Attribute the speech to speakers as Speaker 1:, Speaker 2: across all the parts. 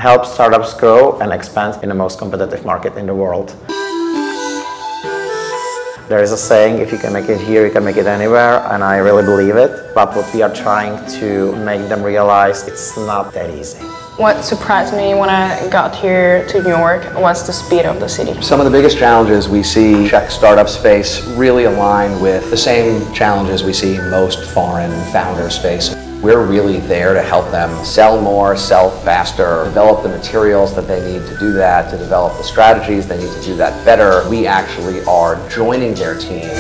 Speaker 1: help startups grow and expand in the most competitive market in the world. There is a saying, if you can make it here, you can make it anywhere, and I really believe it. But what we are trying to make them realize, it's not that easy.
Speaker 2: What surprised me when I got here to New York was the speed of the city.
Speaker 3: Some of the biggest challenges we see Czech startups face really align with the same challenges we see most foreign founders face. We're really there to help them sell more, sell faster, develop the materials that they need to do that, to develop the strategies they need to do that better. We actually are joining their team.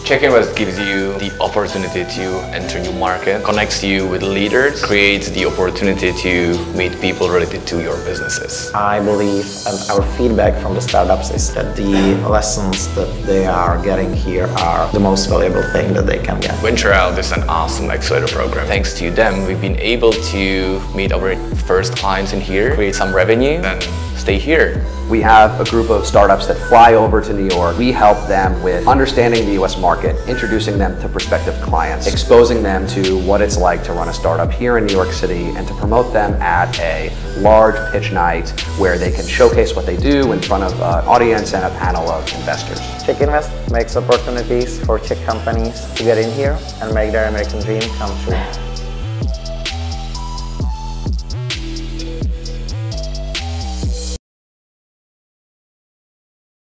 Speaker 4: CzechInvest gives you the opportunity to enter new market, connects you with leaders, creates the opportunity to meet people related to your businesses.
Speaker 1: I believe, and our feedback from the startups is that the lessons that they are getting here are the most valuable thing that they can get.
Speaker 4: Venture Out is an awesome accelerator program. Thanks to them, we've been able to meet our first clients in here, create some revenue, and stay here.
Speaker 3: We have a group of startups that fly over to New York. We help them with understanding the US market, introducing them to prospective clients, exposing them to what it's like to run a startup here in New York City, and to promote them at a large pitch night where they can showcase what they do in front of an audience and a panel of investors.
Speaker 1: CzechInvest makes opportunities for Czech companies to get in here and make their American dream come true.